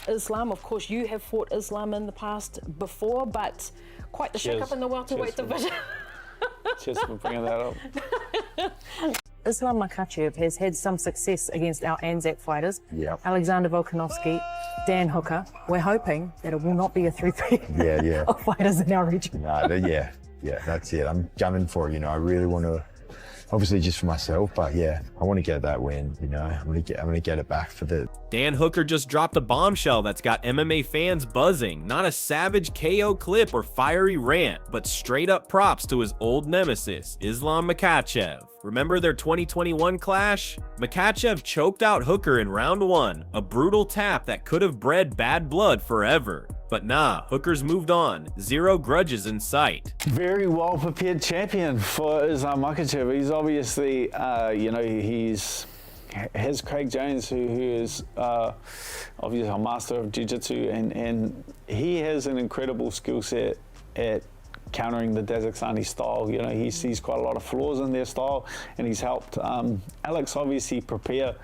Islam. Of course, you have fought Islam in the past before, but quite the shake-up in the welterweight division. Cheers for bringing that up. Islam Makhachev has had some success against our Anzac fighters. Yeah. Alexander Volkanovski, Dan Hooker. We're hoping that it will not be a 3-3 of fighters in our region. Yeah, that's it. I'm gunning for it, you know. I really want to, obviously just for myself, but yeah, I want to get that win, you know. I'm gonna get it back for the... Dan Hooker just dropped a bombshell that's got MMA fans buzzing. Not a savage KO clip or fiery rant, but straight up props to his old nemesis, Islam Makhachev. Remember their 2021 clash? Makhachev choked out Hooker in round 1, a brutal tap that could have bred bad blood forever. But nah, Hooker's moved on, 0 grudges in sight. Very well prepared champion for Islam Makhachev. He's obviously, you know, has Craig Jones, who is obviously a master of jiu-jitsu, and he has an incredible skill set at countering the Dagestan style. You know, he sees quite a lot of flaws in their style, and he's helped Alex obviously prepare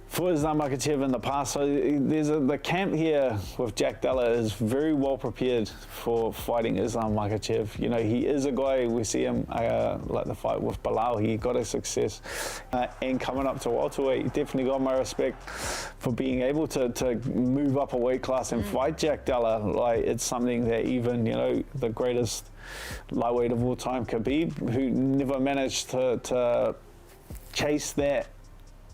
for Islam Makhachev in the past. So there's the camp here with Jack Della is very well prepared for fighting Islam Makhachev. You know, he is a guy, we see him like the fight with Bilal, he got a success. And coming up to welterweight, he definitely got my respect for being able to move up a weight class and fight Jack Della. Like, it's something that even, you know, the greatest lightweight of all time, Khabib, who never managed to chase that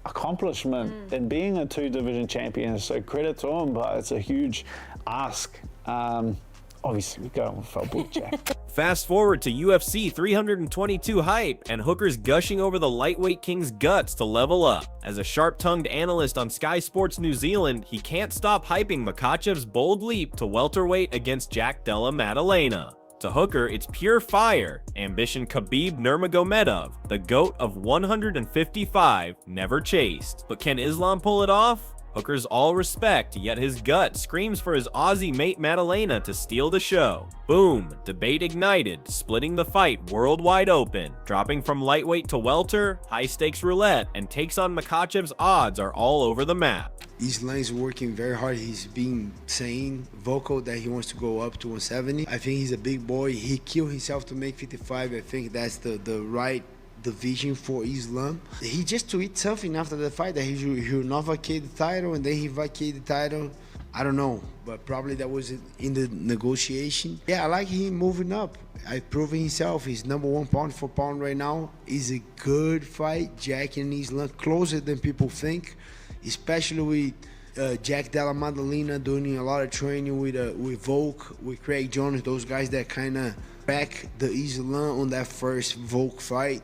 accomplishment in being a 2-division champion. So credit to him, but it's a huge ask. Obviously, we go with football, Jack. Fast forward to UFC 322 hype, and Hooker's gushing over the lightweight king's guts to level up. As a sharp-tongued analyst on Sky Sports New Zealand, he can't stop hyping Makhachev's bold leap to welterweight against Jack Della Maddalena. To Hooker, it's pure fire. Ambition Khabib Nurmagomedov, the GOAT of 155, never chased. But can Islam pull it off? Hooker's all respect, yet his gut screams for his Aussie mate Maddalena to steal the show. Boom, debate ignited, splitting the fight worldwide open. Dropping from lightweight to welter, high-stakes roulette, and takes on Makhachev's odds are all over the map. Islam's working very hard. He's been saying vocal that he wants to go up to 170. I think he's a big boy. He killed himself to make 55. I think that's the right division for Islam. He just tweeted something after the fight that he will not vacate the title, and then he vacated the title. I don't know, but probably that was in the negotiation. Yeah, I like him moving up. I've proven himself. He's #1 pound for pound right now. It's a good fight. Jack and Islam closer than people think, especially with Jack Della Maddalena doing a lot of training with Volk, with Craig Jones, those guys that kind of back the Islam on that first Volk fight.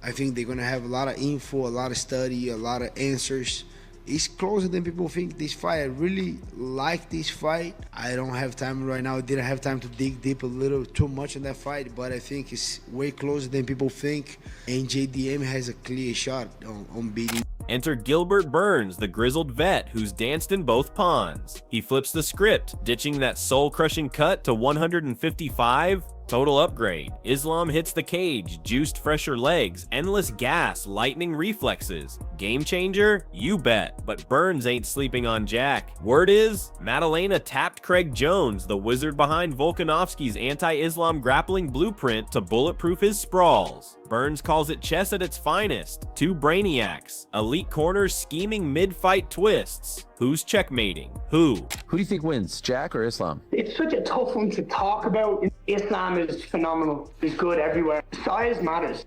I think they're going to have a lot of info, a lot of study, a lot of answers. It's closer than people think, this fight. I really like this fight. I don't have time right now. I didn't have time to dig deep a little too much in that fight, but I think it's way closer than people think. And JDM has a clear shot on beating. Enter Gilbert Burns, the grizzled vet who's danced in both ponds. He flips the script, ditching that soul-crushing cut to 155. Total upgrade. Islam hits the cage, juiced fresher legs, endless gas, lightning reflexes. Game changer? You bet, but Burns ain't sleeping on Jack. Word is, Maddalena tapped Craig Jones, the wizard behind Volkanovski's anti-Islam grappling blueprint, to bulletproof his sprawls. Burns calls it chess at its finest. 2 brainiacs, elite corners scheming mid-fight twists. Who's checkmating? Who? Who do you think wins, Jack or Islam? It's such a tough one to talk about. Islam is phenomenal. He's good everywhere. Size matters.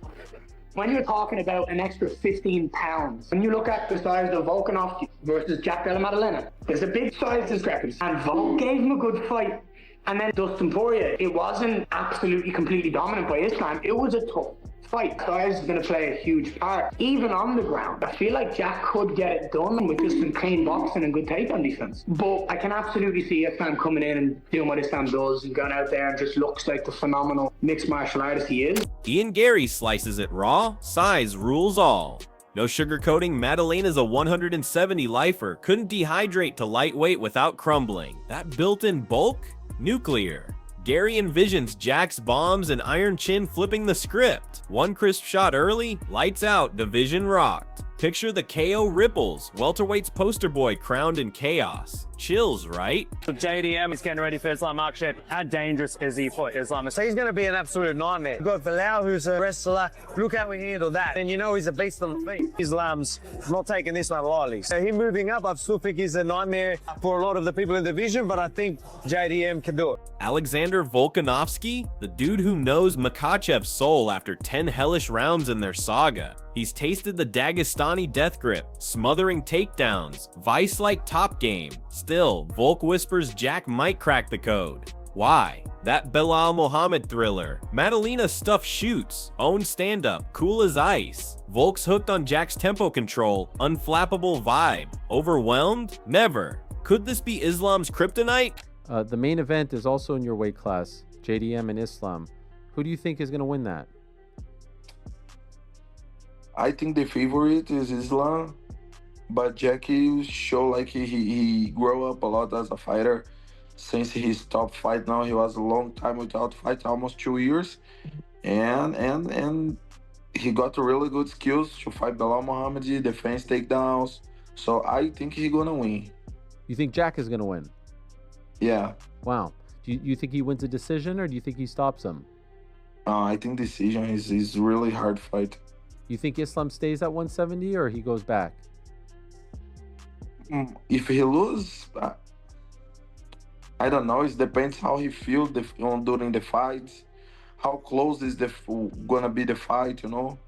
When you're talking about an extra 15 pounds, when you look at the size of Volkanovski versus Jack Della Maddalena, there's a big size discrepancy. And Volk gave him a good fight. And then Dustin Poirier, it wasn't absolutely completely dominant by Islam. It was a tough fight. Size is going to play a huge part. Even on the ground, I feel like Jack could get it done with just some clean boxing and good takedown defense. But I can absolutely see Islam coming in and doing what Islam does and going out there and just looks like the phenomenal mixed martial artist he is. Ian Gary slices it raw. Size rules all. No sugarcoating, Maddalena's a 170 lifer. Couldn't dehydrate to lightweight without crumbling. That built-in bulk? Nuclear. Gary envisions Jack's bombs and Iron Chin flipping the script. One crisp shot early, lights out, division rocked. Picture the KO ripples, welterweight's poster boy crowned in chaos. Chills, right? So JDM is getting ready for Islam Makhachev. How dangerous is he for Islam? So he's going to be an absolute nightmare. You've got Bilal, who's a wrestler. Look how we handle that. And you know he's a beast on the feet. Islam's not taking this one lightly. So him moving up, I still think he's a nightmare for a lot of the people in the division, but I think JDM can do it. Alexander Volkanovski, the dude who knows Makhachev's soul after 10 hellish rounds in their saga. He's tasted the Dagestani death grip, smothering takedowns, vice-like top game. Still, Volk whispers Jack might crack the code. Why? That Belal Muhammad thriller. Maddalena stuff shoots, own stand-up, cool as ice. Volk's hooked on Jack's tempo control, unflappable vibe. Overwhelmed? Never. Could this be Islam's kryptonite? The main event is also in your weight class, JDM and Islam. Who do you think is going to win that? I think the favorite is Islam, but Jackie show like he grew up a lot as a fighter. Since he stopped fight now, he was a long time without fight, almost 2 years, and he got really good skills to fight Belal Muhammad, defense takedowns. So I think he's gonna win. You think Jack is going to win? Yeah. Wow. Do you think he wins a decision, or do you think he stops him? I think decision is really hard fight. You think Islam stays at 170 or he goes back? If he lose, I don't know. It depends how he feels during the fights. How close is gonna be the fight, you know?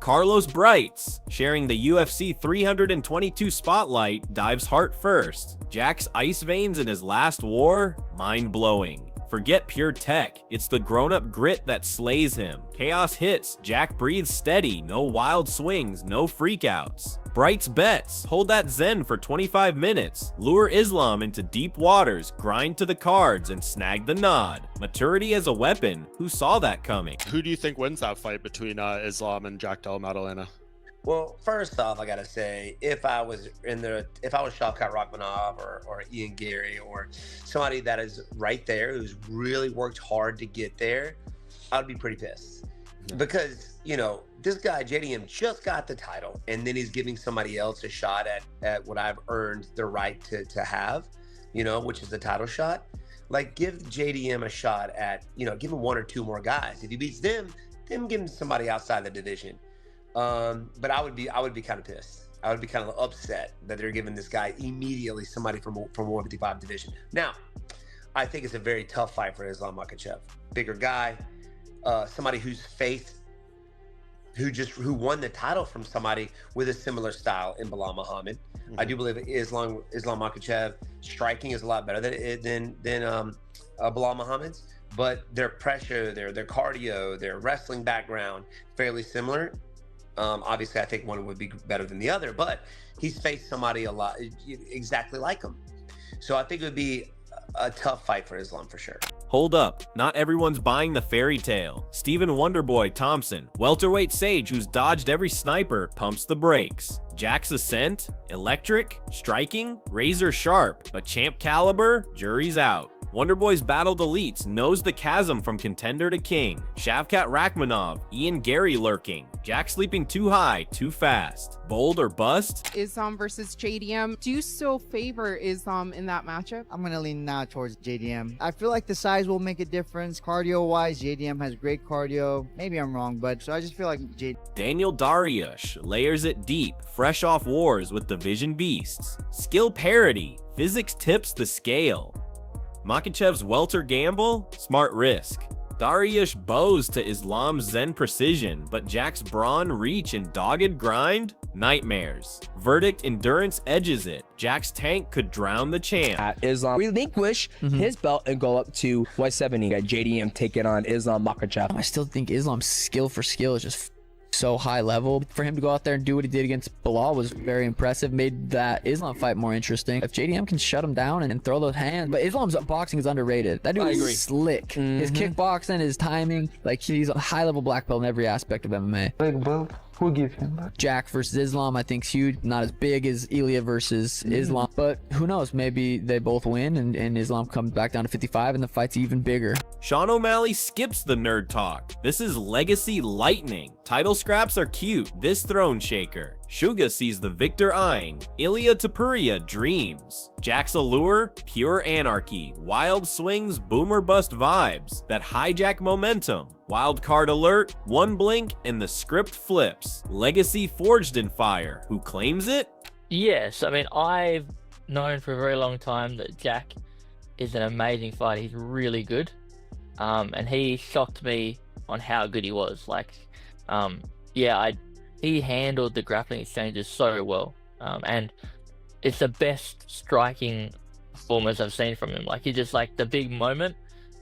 Carlos Brights, sharing the UFC 322 spotlight, dives heart first. Jack's ice veins in his last war? Mind-blowing. Forget pure tech, it's the grown-up grit that slays him. Chaos hits, Jack breathes steady, no wild swings, no freakouts. Brights bets, hold that zen for 25 minutes, lure Islam into deep waters, grind to the cards, and snag the nod. Maturity as a weapon, who saw that coming? Who do you think wins that fight between Islam and Jack Della Maddalena? Well, first off, I gotta say, if I was Shavkat Rakhmonov or Ian Gary or somebody that is right there who's really worked hard to get there, I'd be pretty pissed. Because, you know, this guy JDM just got the title, and then he's giving somebody else a shot at what I've earned the right to have, you know, which is the title shot. Like, give JDM a shot at, you know, give him one or two more guys. If he beats them, then give him somebody outside the division. But I would be kind of pissed. I would be kind of upset that they're giving this guy immediately somebody from 155 division. Now, I think it's a very tough fight for Islam Makhachev. Bigger guy, somebody who won the title from somebody with a similar style in Belal Muhammad. I do believe Islam Makhachev striking is a lot better than Belal Muhammad's, but their pressure, their cardio, their wrestling background, fairly similar. Obviously, I think one would be better than the other, but he's faced somebody a lot exactly like him. So I think it would be a tough fight for Islam for sure. Hold up, not everyone's buying the fairy tale. Stephen Wonderboy Thompson, welterweight sage who's dodged every sniper, pumps the brakes. Jack's ascent? Electric? Striking? Razor sharp. But champ caliber? Jury's out. Wonderboy's battled elites, knows the chasm from contender to king. Shavkat Rakhmonov, Ian Gary lurking. Jack sleeping too high, too fast. Bold or bust? Islam versus JDM. Do you still favor Islam in that matchup? I'm going to lean now towards JDM. I feel like the size will make a difference. Cardio-wise, JDM has great cardio. Maybe I'm wrong, but so I just feel like JDM. Daniel Dariush layers it deep, fresh off wars with division beasts. Skill parity, physics tips the scale. Makhachev's welter gamble? Smart risk. Dariush bows to Islam's zen precision, but Jack's brawn, reach, and dogged grind? Nightmares. Verdict endurance edges it. Jack's tank could drown the champ. Islam relinquish his belt and go up to 170. JDM taking on Islam Makhachev. I still think Islam's skill for skill is just so high level. For him to go out there and do what he did against Belal was very impressive, made that Islam fight more interesting. If JDM can shut him down and throw those hands, but Islam's boxing is underrated. That dude is slick. His kickboxing, his timing, like he's a high level black belt in every aspect of MMA. Big belt. Who give him that? Jack versus Islam, I think, is huge. Not as big as Ilya versus Islam, but who knows? Maybe they both win and Islam comes back down to 55 and the fight's even bigger. Sean O'Malley skips the nerd talk. This is legacy lightning. Title scraps are cute. This throne shaker. Suga sees the victor eyeing. Ilia Topuria dreams. Jack's allure, pure anarchy. Wild swings, boomer bust vibes that hijack momentum. Wild card alert, one blink, and the script flips. Legacy forged in fire. Who claims it? Yes, I mean, I've known for a very long time that Jack is an amazing fighter. He's really good. And he shocked me on how good he was. Like, he handled the grappling exchanges so well. And it's the best striking performance I've seen from him. Like, he just, like, the big moment,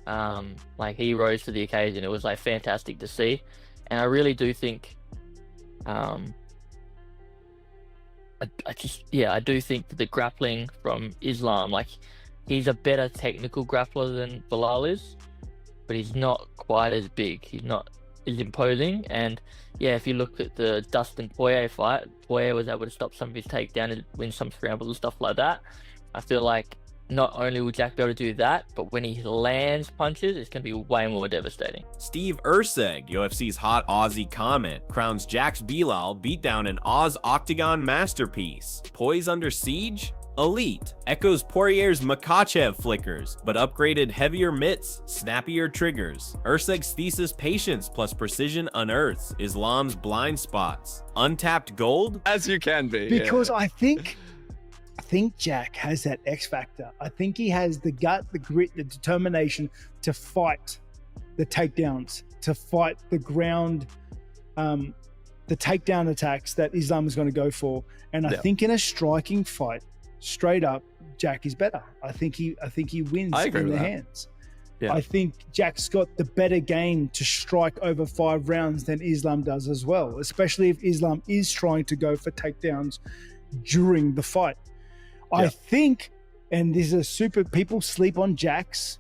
like, he rose to the occasion. It was, like, fantastic to see. And I really do think, I do think that the grappling from Islam, like, he's a better technical grappler than Bilal is, but he's not quite as big. He's not as imposing. And yeah, if you look at the Dustin Poirier fight, Poirier was able to stop some of his takedown and win some scrambles and stuff like that. I feel like not only will Jack be able to do that, but when he lands punches, it's going to be way more devastating. Steve Urseg, UFC's hot Aussie comment, crowns Jack's Bilal beatdown an Oz Octagon masterpiece. Poise under siege? Elite. Echoes Poirier's Makhachev flickers, but upgraded heavier mitts, snappier triggers. Urseg's thesis patience plus precision unearths Islam's blind spots. Untapped gold? As you can be. Because I think Jack has that X factor. I think he has the gut, the grit, the determination to fight the takedowns, to fight the ground, the takedown attacks that Islam is going to go for. And I think in a striking fight, straight up, Jack is better. I think he wins in the hands. Yeah. I think Jack's got the better game to strike over 5 rounds than Islam does as well, especially if Islam is trying to go for takedowns during the fight. I think, and this is people sleep on Jack's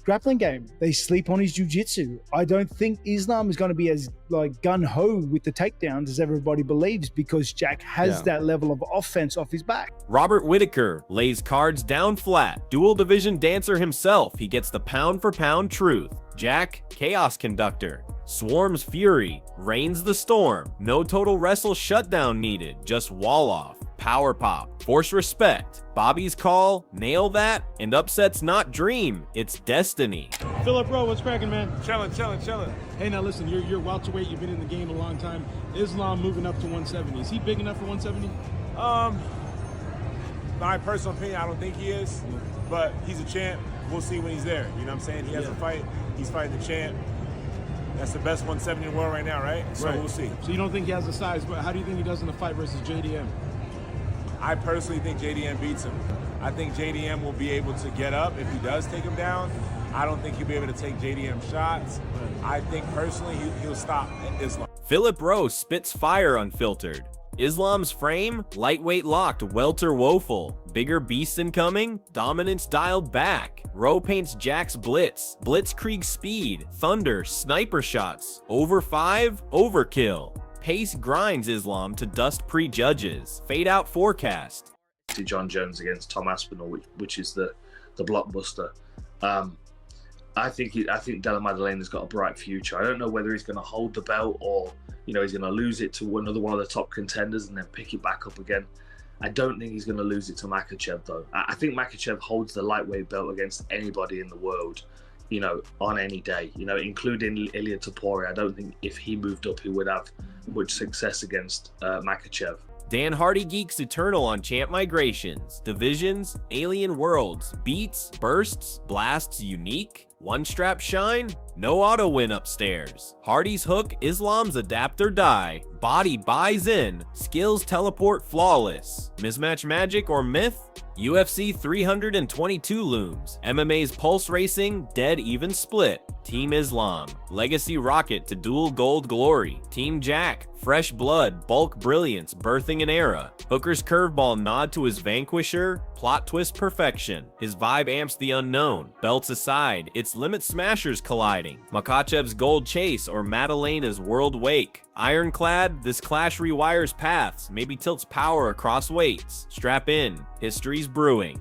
grappling game. They sleep on his jiu-jitsu. I don't think Islam is going to be as like gun-ho with the takedowns as everybody believes, because Jack has that level of offense off his back. Robert Whitaker lays cards down flat. Dual division dancer himself. He gets the pound-for-pound truth. Jack, chaos conductor. Swarm's fury. Reigns the storm. No total wrestle shutdown needed. Just wall off. Power pop. Force respect. Bobby's call. Nail that. And upsets not dream. It's destiny. Philip Rowe, what's cracking, man? Chilling. Hey, now listen, you're welterweight. You've been in the game a long time. Islam moving up to 170. Is he big enough for 170? My personal opinion, I don't think he is, but he's a champ. We'll see when he's there. You know what I'm saying? He has a fight. He's fighting the champ. That's the best 170 in the world right now, right? So we'll see. So you don't think he has the size, but how do you think he does in the fight versus JDM? I personally think JDM beats him. I think JDM will be able to get up if he does take him down. I don't think he'll be able to take JDM shots. I think personally he'll stop Islam. Philip Rowe spits fire unfiltered. Islam's frame, lightweight locked, welter woeful. Bigger beasts incoming, dominance dialed back. Rowe paints Jack's blitz, blitzkrieg speed, thunder, sniper shots. Over 5, overkill. Pace grinds Islam to dust prejudges. Fade out forecast. John Jones against Tom Aspinall, which is the blockbuster. I think Della Maddalena's got a bright future. I don't know whether he's going to hold the belt or he's going to lose it to another one of the top contenders and then pick it back up again. I don't think he's going to lose it to Makhachev though. I think Makhachev holds the lightweight belt against anybody in the world, on any day, including Ilia Topuria. I don't think if he moved up, he would have much success against Makhachev. Dan Hardy geeks eternal on champ migrations, divisions, alien worlds, beats, bursts, blasts unique, one strap shine, no auto win upstairs. Hardy's hook, Islam's adapt or die. Body buys in, skills teleport flawless. Mismatch magic or myth? UFC 322 looms. MMA's pulse racing, dead even split. Team Islam, legacy rocket to dual gold glory. Team Jack, fresh blood, bulk brilliance, birthing an era. Hooker's curveball nod to his vanquisher, plot twist perfection. His vibe amps the unknown. Belts aside, it's limit smashers colliding. Makhachev's gold chase or Maddalena's world wake. Ironclad, this clash rewires paths, maybe tilts power across weights. Strap in, history's brewing.